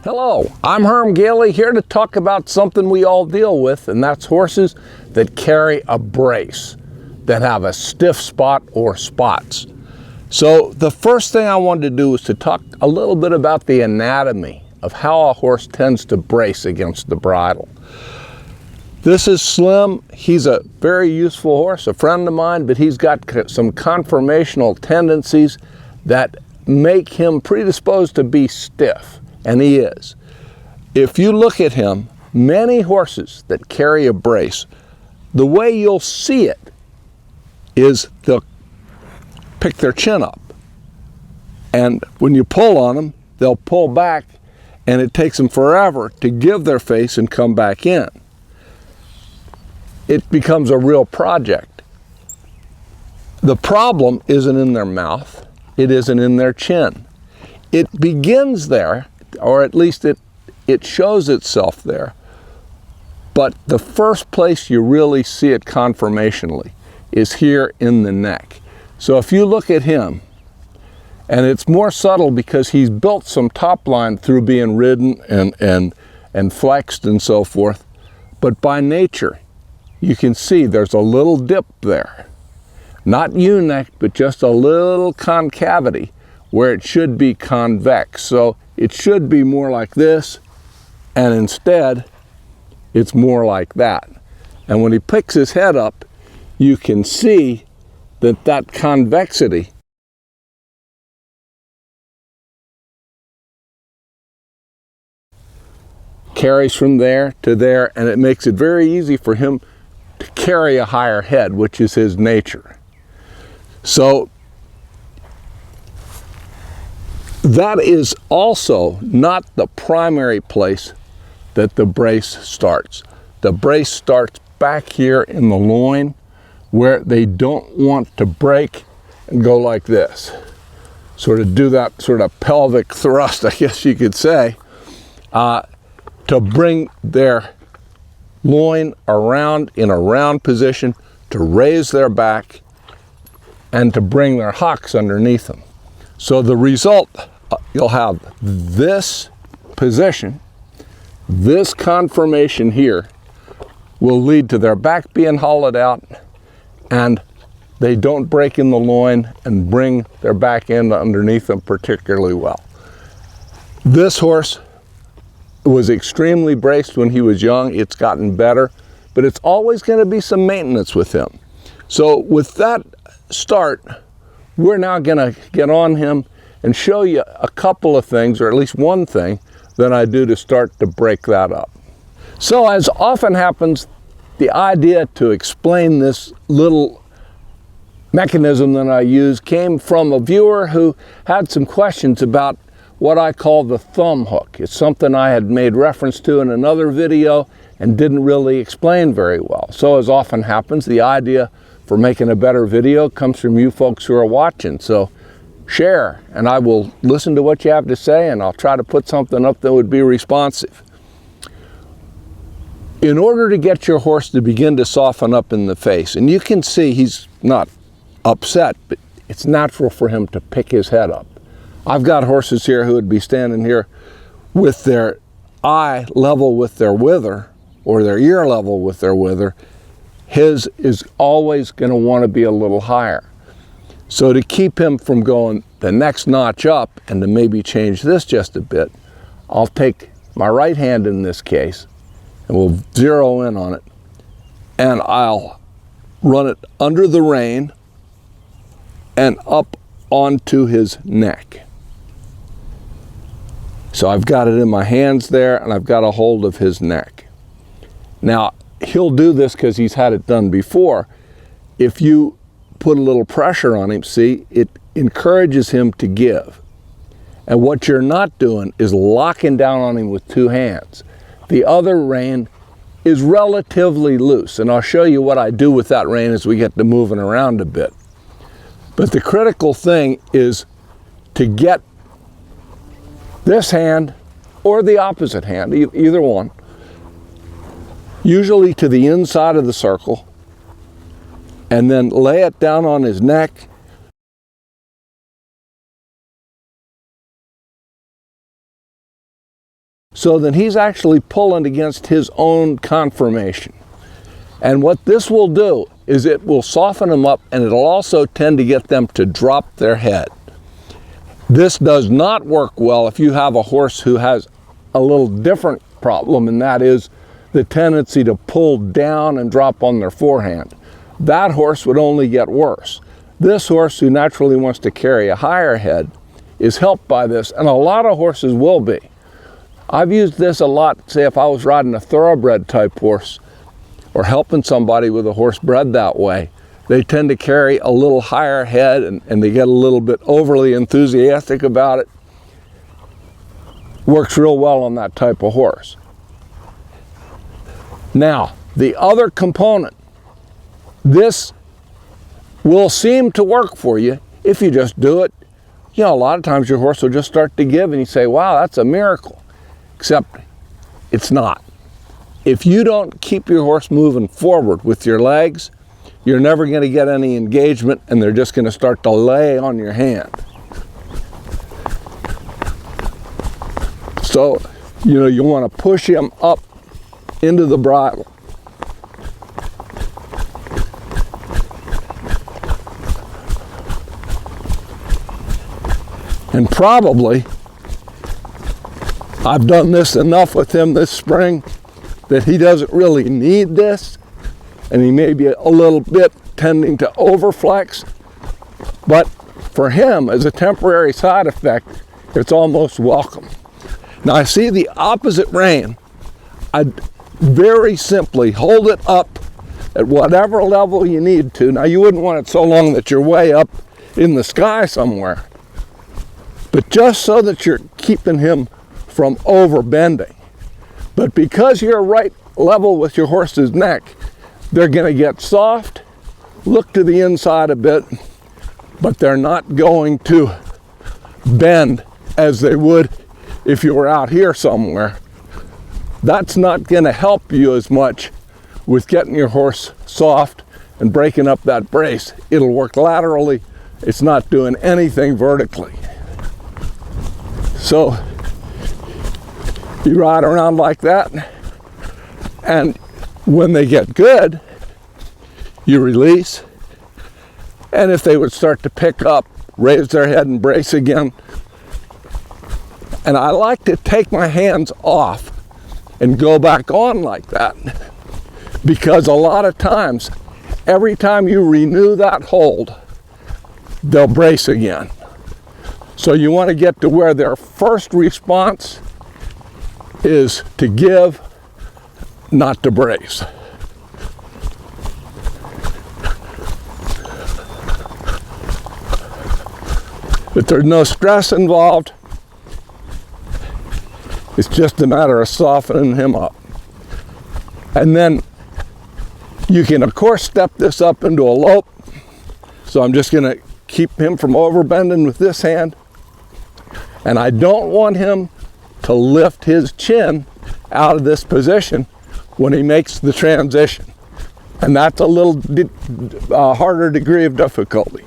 Hello, I'm Herm Gailey, here to talk about something we all deal with, and that's horses that carry a brace, that have a stiff spot or spots. So the first thing I wanted to do was to talk a little bit about the anatomy of how a horse tends to brace against the bridle. This is Slim. He's a very useful horse, a friend of mine, but he's got some conformational tendencies that make him predisposed to be stiff. And he is. If you look at him, many horses that carry a brace, the way you'll see it is they'll pick their chin up. And when you pull on them, they'll pull back, and it takes them forever to give their face and come back in. It becomes a real project. The problem isn't in their mouth, it isn't in their chin. It begins there, or at least it shows itself there. But the first place you really see it conformationally is here in the neck. So if you look at him, and it's more subtle because he's built some top line through being ridden and flexed and so forth, but by nature, you can see there's a little dip there. Not U-neck, but just a little concavity where it should be convex. So it should be more like this, and instead it's more like that. And when he picks his head up, you can see that that convexity carries from there to there, and it makes it very easy for him to carry a higher head, which is his nature. So that is also not the primary place that the brace starts. The brace starts back here in the loin, where they don't want to break and go like this. Sort of do that sort of pelvic thrust, I guess you could say, to bring their loin around in a round position, to raise their back, and to bring their hocks underneath them. So the result, you'll have this position, this conformation here, will lead to their back being hollowed out, and they don't break in the loin and bring their back end underneath them particularly well. This horse was extremely braced when he was young. It's gotten better, but it's always going to be some maintenance with him. So with that start, we're now going to get on him and show you a couple of things, or at least one thing, that I do to start to break that up. So as often happens, the idea to explain this little mechanism that I use came from a viewer who had some questions about what I call the thumb hook. It's something I had made reference to in another video and didn't really explain very well. So as often happens, the idea for making a better video comes from you folks who are watching. So share, and I will listen to what you have to say, and I'll try to put something up that would be responsive. In order to get your horse to begin to soften up in the face, and you can see he's not upset, but it's natural for him to pick his head up. I've got horses here who would be standing here with their eye level with their wither, or their ear level with their wither. His is always going to want to be a little higher. So to keep him from going the next notch up, and to maybe change this just a bit, I'll take my right hand in this case, and we'll zero in on it, and I'll run it under the rein and up onto his neck. So I've got it in my hands there, and I've got a hold of his neck. Now, he'll do this because he's had it done before. If you put a little pressure on him, see, it encourages him to give. And what you're not doing is locking down on him with two hands. The other rein is relatively loose, and I'll show you what I do with that rein as we get to moving around a bit. But the critical thing is to get this hand or the opposite hand, either one, usually to the inside of the circle, and then lay it down on his neck so then he's actually pulling against his own conformation. And what this will do is it will soften them up, and it'll also tend to get them to drop their head. This does not work well if you have a horse who has a little different problem, and that is the tendency to pull down and drop on their forehand. That horse would only get worse. This horse, who naturally wants to carry a higher head, is helped by this, and a lot of horses will be. I've used this a lot, say if I was riding a thoroughbred type horse or helping somebody with a horse bred that way. They tend to carry a little higher head, and they get a little bit overly enthusiastic about it. Works real well on that type of horse. Now, the other component, this will seem to work for you if you just do it. You know, a lot of times your horse will just start to give and you say, wow, that's a miracle. Except it's not. If you don't keep your horse moving forward with your legs, you're never going to get any engagement, and they're just going to start to lay on your hand. So, you know, you want to push him up into the bridle. And probably, I've done this enough with him this spring that he doesn't really need this, and he may be a little bit tending to overflex, but for him, as a temporary side effect, it's almost welcome. Now I see the opposite rein. I'd very simply hold it up at whatever level you need to. Now you wouldn't want it so long that you're way up in the sky somewhere, but just so that you're keeping him from over bending. But because you're right level with your horse's neck, they're going to get soft, look to the inside a bit, but they're not going to bend as they would if you were out here somewhere. That's not going to help you as much with getting your horse soft and breaking up that brace. It'll work laterally. It's not doing anything vertically. So you ride around like that, and when they get good, you release. And if they would start to pick up, raise their head and brace again. And I like to take my hands off and go back on like that, because a lot of times, every time you renew that hold, they'll brace again. So you want to get to where their first response is to give, not to brace. But there's no stress involved. It's just a matter of softening him up. And then you can, of course, step this up into a lope. So I'm just going to keep him from overbending with this hand. And I don't want him to lift his chin out of this position when he makes the transition. And that's a little harder degree of difficulty.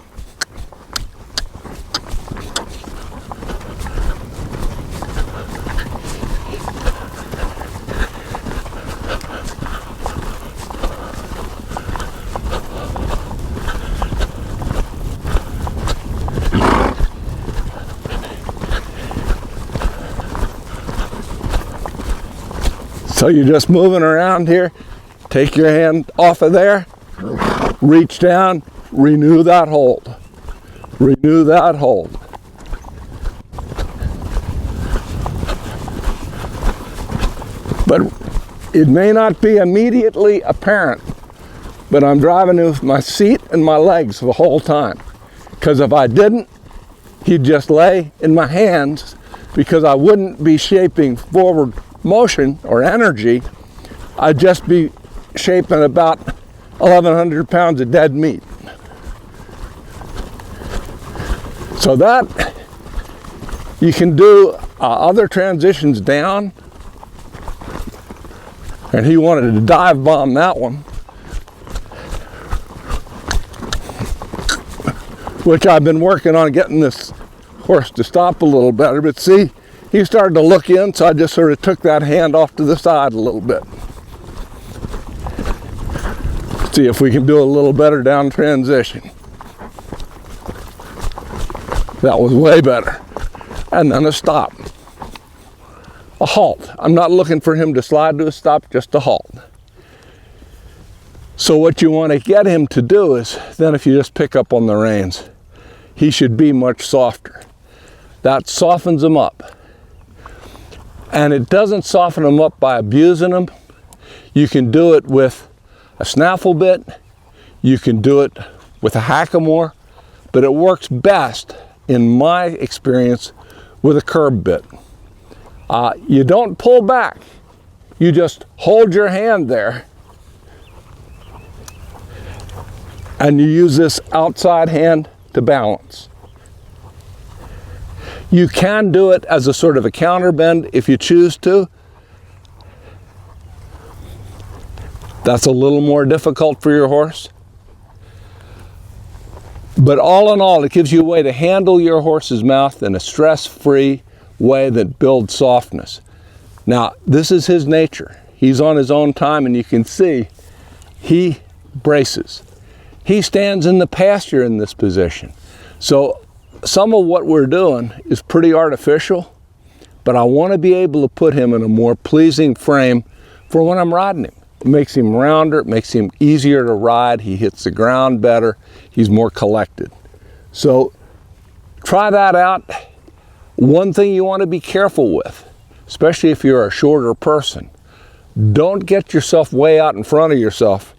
So you're just moving around here, take your hand off of there, reach down, renew that hold. Renew that hold. But it may not be immediately apparent, but I'm driving with my seat and my legs the whole time. Because if I didn't, he'd just lay in my hands, because I wouldn't be shaping forward motion or energy. I'd just be shaping about 1,100 pounds of dead meat. So that, you can do other transitions down, and he wanted to dive bomb that one, which I've been working on getting this horse to stop a little better. But see, He started to look in, so I just sort of took that hand off to the side a little bit. See if we can do a little better down transition. That was way better. And then a stop. A halt. I'm not looking for him to slide to a stop, just a halt. So what you want to get him to do is, then if you just pick up on the reins, he should be much softer. That softens him up. And it doesn't soften him up by abusing him. You can do it with a snaffle bit. You can do it with a hackamore. But it works best, in my experience, with a curb bit. You don't pull back. You just hold your hand there. And you use this outside hand to balance. You can do it as a sort of a counter bend if you choose to. That's a little more difficult for your horse. But all in all, it gives you a way to handle your horse's mouth in a stress-free way that builds softness. Now, this is his nature. He's on his own time, and you can see he braces. He stands in the pasture in this position. So some of what we're doing is pretty artificial, but I want to be able to put him in a more pleasing frame for when I'm riding him. It makes him rounder, it makes him easier to ride, he hits the ground better, he's more collected. So try that out. One thing you want to be careful with, especially if you're a shorter person, don't get yourself way out in front of yourself.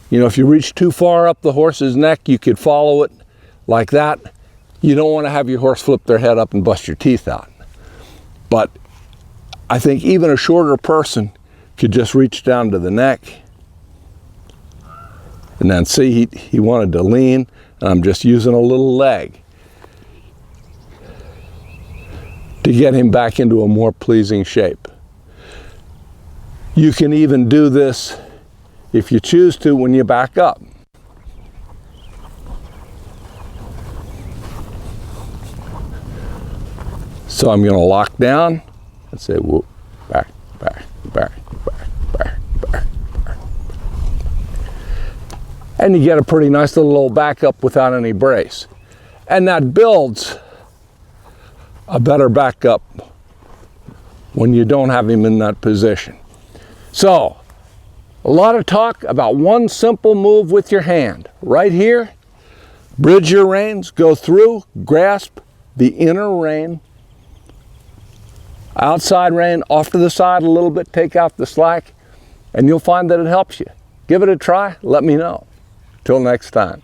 You know, if you reach too far up the horse's neck, you could follow it like that. You don't want to have your horse flip their head up and bust your teeth out. But I think even a shorter person could just reach down to the neck. And then see, he wanted to lean, and I'm just using a little leg to get him back into a more pleasing shape. You can even do this, if you choose to, when you back up. So I'm going to lock down and say, whoop, back, back, back, back, back, back, back. And you get a pretty nice little back up without any brace. And that builds a better backup when you don't have him in that position. So, a lot of talk about one simple move with your hand. Right here, bridge your reins, go through, grasp the inner rein, outside rein off to the side a little bit, take out the slack, and you'll find that it helps you. Give it a try, let me know. Till next time.